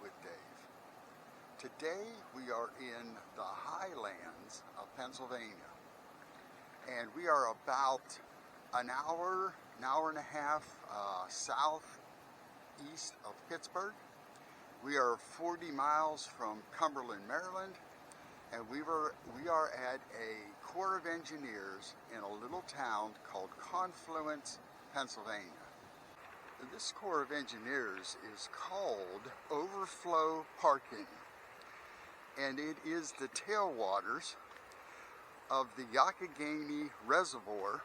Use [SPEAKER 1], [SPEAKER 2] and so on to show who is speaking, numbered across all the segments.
[SPEAKER 1] with Dave. Today we are in the highlands of Pennsylvania, and we are about an hour and a half southeast of Pittsburgh. We are 40 miles from Cumberland, Maryland, and we are at a Corps of Engineers in a little town called Confluence, Pennsylvania. This Corps of Engineers is called Overflow Parking, and it is the tailwaters of the Youghiogheny Reservoir,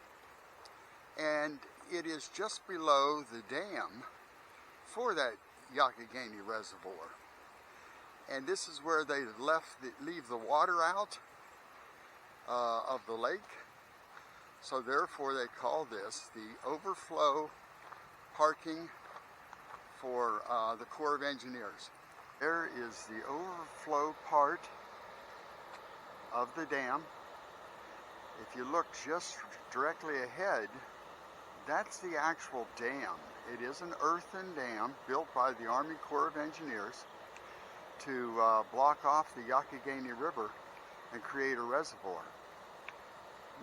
[SPEAKER 1] and it is just below the dam for that Youghiogheny Reservoir. And this is where they leave the water out of the lake, so therefore they call this the Overflow Parking for the Corps of Engineers. There is the overflow part of the dam. If you look just directly ahead, that's the actual dam. It is an earthen dam built by the Army Corps of Engineers to block off the Youghiogheny River and create a reservoir.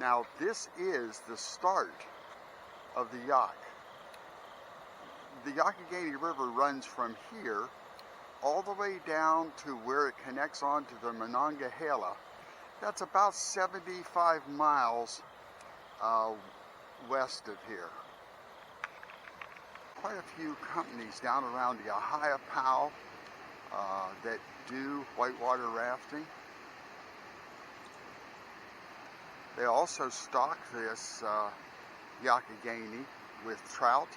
[SPEAKER 1] Now this is the start of the Yough. The Youghiogheny River runs from here all the way down to where it connects onto the Monongahela. That's about 75 miles west of here. Quite a few companies down around the Ohio that do whitewater rafting. They also stock this Youghiogheny with trout.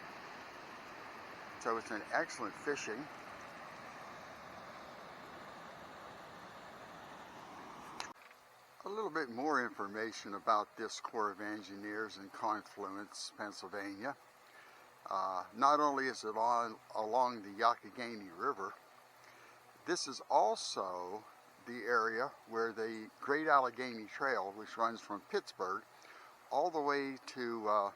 [SPEAKER 1] So it's an excellent fishing. A little bit more information about this Corps of Engineers in Confluence, Pennsylvania. Not only is it along the Youghiogheny River, this is also the area where the Great Allegheny Trail, which runs from Pittsburgh all the way to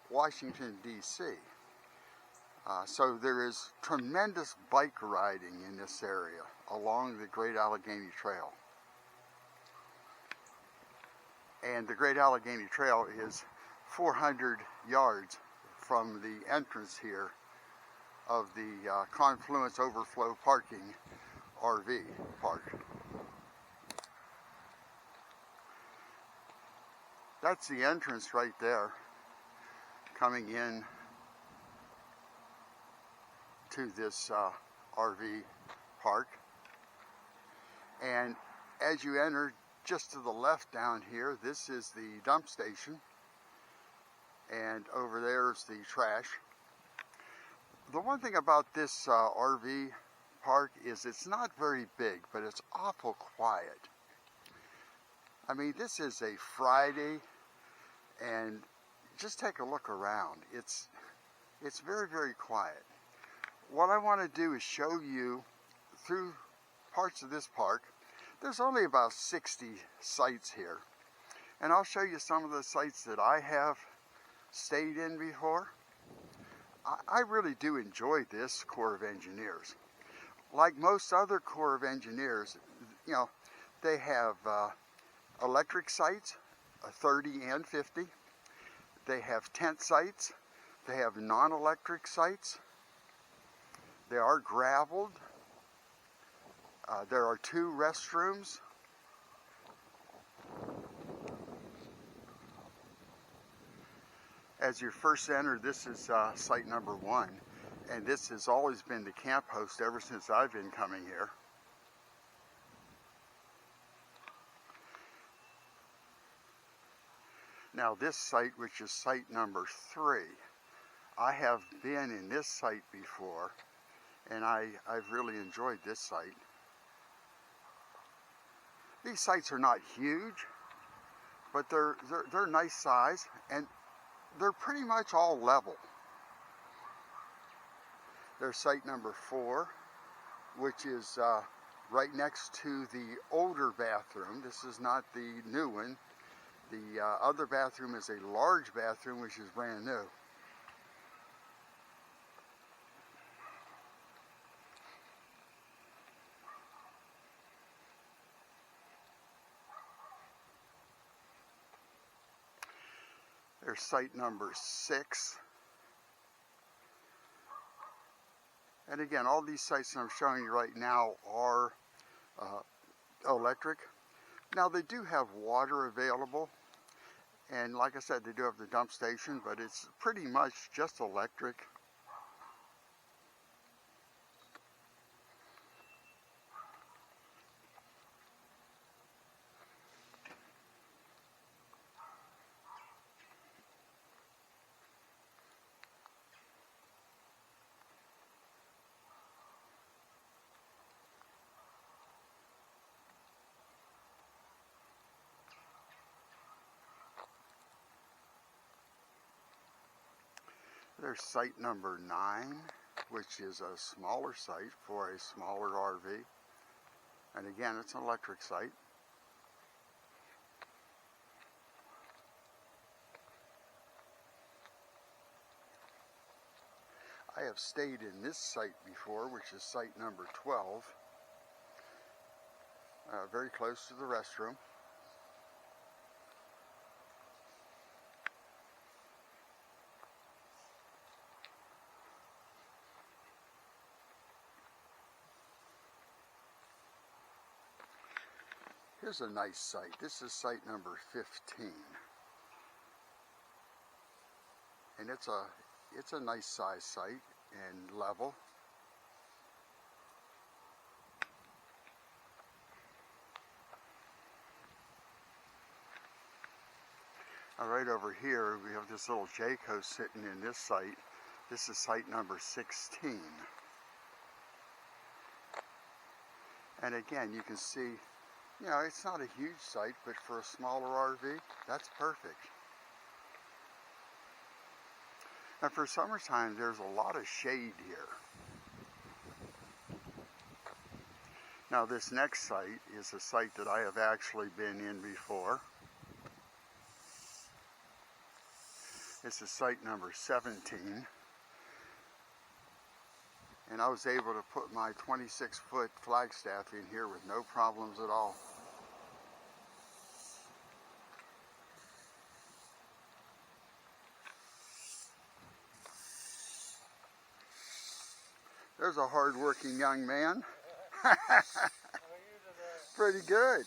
[SPEAKER 1] Washington, D.C. So there is tremendous bike riding in this area along the Great Allegheny Trail. And the Great Allegheny Trail is 400 yards from the entrance here of the Confluence Overflow Parking RV park. That's the entrance right there, coming in to this RV park. And as you enter, just to the left down here, this is the dump station, and over there is the trash. The one thing about this RV park is it's not very big, but it's awful quiet. I mean, this is a Friday, and just take a look around. It's very, very quiet. What I want to do is show you through parts of this park. There's only about 60 sites here, and I'll show you some of the sites that I have stayed in before. I really do enjoy this Corps of Engineers. Like most other Corps of Engineers, you know, they have electric sites, 30 and 50. They have tent sites. They have non-electric sites. They are graveled. There are 2 restrooms. As you first enter, this is site number 1, and this has always been the camp host ever since I've been coming here. Now this site, which is site number 3, I have been in this site before, and I've really enjoyed this site. These sites are not huge, but they're nice size, and they're pretty much all level. There's site number 4, which is right next to the older bathroom. This is not the new one. The other bathroom is a large bathroom, which is brand new. There's site number 6. And again, all these sites that I'm showing you right now are electric. Now they do have water available, and like I said, they do have the dump station, but it's pretty much just electric. There's site number 9, which is a smaller site for a smaller RV. And again, it's an electric site. I have stayed in this site before, which is site number 12, very close to the restroom. Here's a nice site. This is site number 15. And it's a nice size site and level. Now right over here we have this little Jayco sitting in this site. This is site number 16. And again, you can see, you know, it's not a huge site, but for a smaller RV, that's perfect. And for summertime, there's a lot of shade here. Now this next site is a site that I have actually been in before. This is site number 17. And I was able to put my 26-foot flagstaff in here with no problems at all. There's a hard-working young man. Pretty good.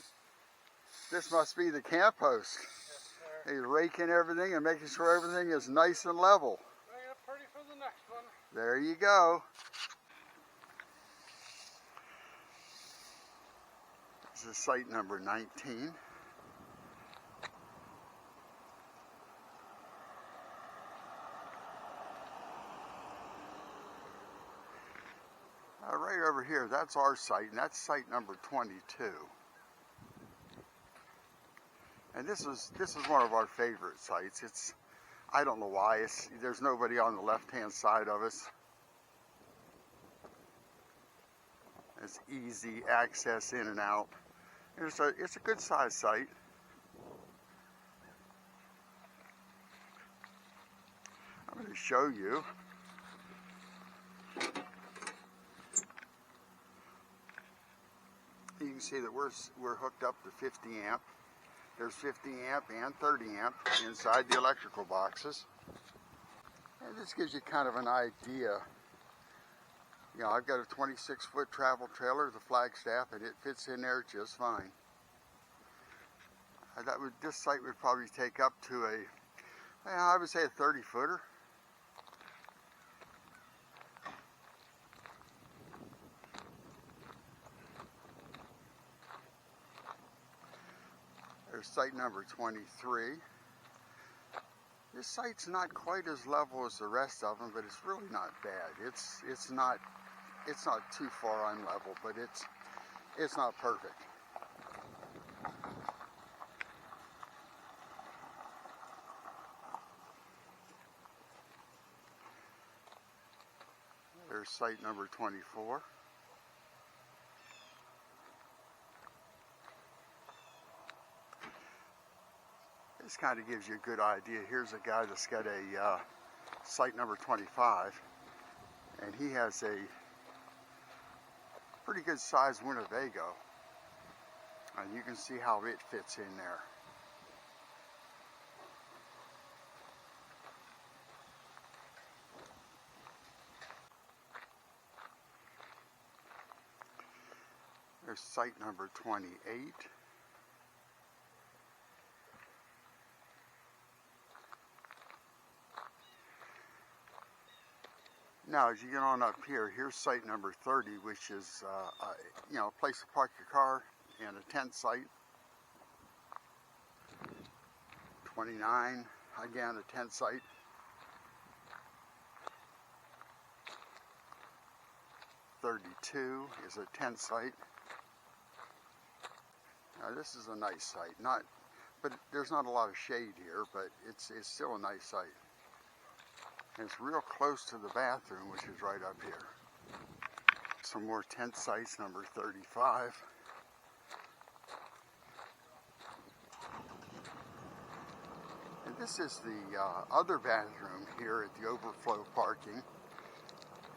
[SPEAKER 1] This must be the camp host.
[SPEAKER 2] Yes, sir.
[SPEAKER 1] He's raking everything and making sure everything is nice and level.
[SPEAKER 2] Bring it pretty for the next one.
[SPEAKER 1] There you go. This is site number 19. Right over here, that's our site, and that's site number 22. And this is one of our favorite sites. I don't know why, there's nobody on the left-hand side of us. It's easy access in and out. It's a good sized site. I'm going to show you. You can see that we're hooked up to 50 amp. There's 50 amp and 30 amp inside the electrical boxes. And this gives you kind of an idea. You know, I've got a 26-foot travel trailer, the flagstaff, and it fits in there just fine. This site would probably take up to I would say a 30-footer. There's site number 23. This site's not quite as level as the rest of them, but it's really not bad. It's not too far on level, but it's not perfect. There's site number 24. This kind of gives you a good idea. Here's a guy that's got a site number 25, and he has a pretty good sized Winnebago, and you can see how it fits in there. There's site number 28. Now, as you get on up here, here's site number 30, which is, a place to park your car and a tent site. 29, again, a tent site. Is a tent site. Now, this is a nice site. But there's not a lot of shade here, but it's still a nice site. And it's real close to the bathroom, which is right up here. Some more tent sites, number 35. And this is the other bathroom here at the overflow parking.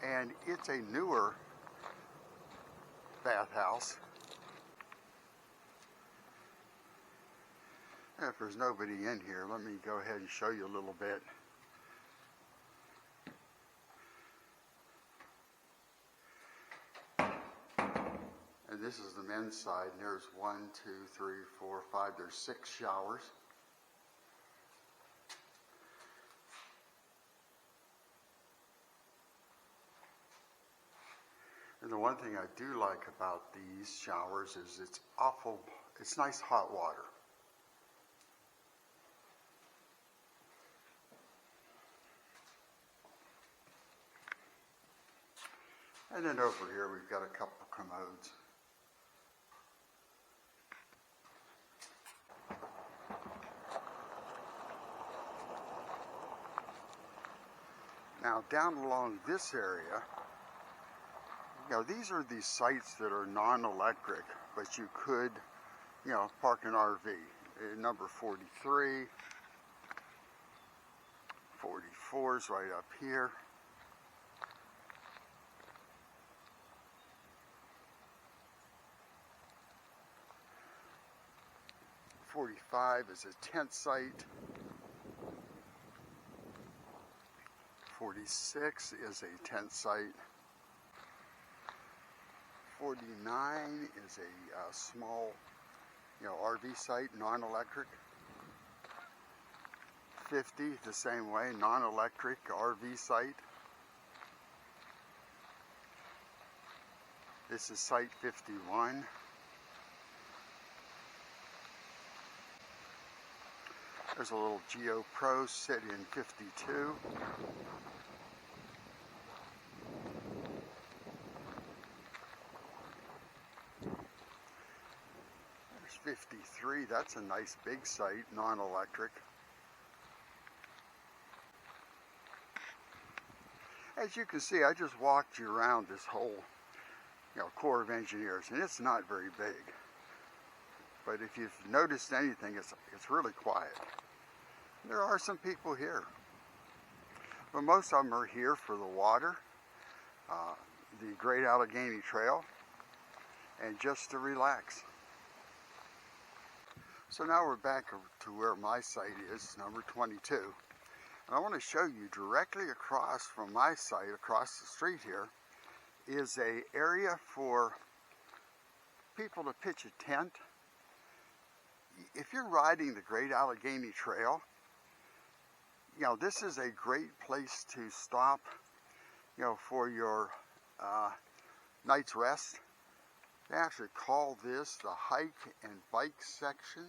[SPEAKER 1] And it's a newer bathhouse. If there's nobody in here, let me go ahead and show you a little bit. And this is the men's side, and there's 1, 2, 3, 4, 5, there's 6 showers. And the one thing I do like about these showers is it's nice hot water. And then over here we've got a couple of commodes. Now down along this area, these are these sites that are non-electric, but you could, park an RV. Number 43, 44 is right up here. .45 is a tent site. 46 is a tent site. 49 is a small, RV site, non-electric. 50, the same way, non-electric RV site. This is site 51. There's a little Geo Pro sit in 52. There's 53. That's a nice big site, non-electric. As you can see, I just walked you around this whole, Corps of Engineers, and it's not very big. But if you've noticed anything, it's really quiet. There are some people here, but most of them are here for the water, the Great Allegheny Trail, and just to relax. So now we're back to where my site is, number 22. And I want to show you directly across from my site, across the street here, is an area for people to pitch a tent. If you're riding the Great Allegheny Trail, this is a great place to stop, for your night's rest. They actually call this the hike and bike section.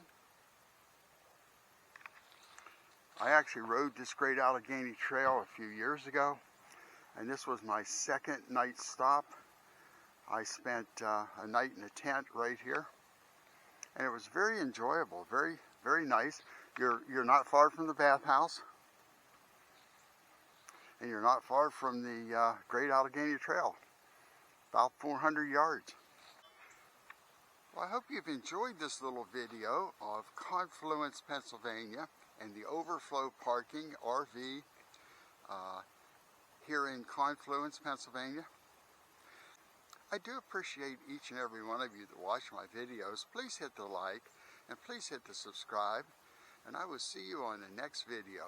[SPEAKER 1] I actually rode this Great Allegheny Trail a few years ago, and this was my second night stop. I spent a night in a tent right here, and it was very enjoyable, very, very nice. You're not far from the bathhouse, and you're not far from the Great Allegheny Trail, about 400 yards. Well, I hope you've enjoyed this little video of Confluence, Pennsylvania, and the overflow parking RV here in Confluence, Pennsylvania. I do appreciate each and every one of you that watch my videos. Please hit the like and please hit the subscribe, and I will see you on the next video.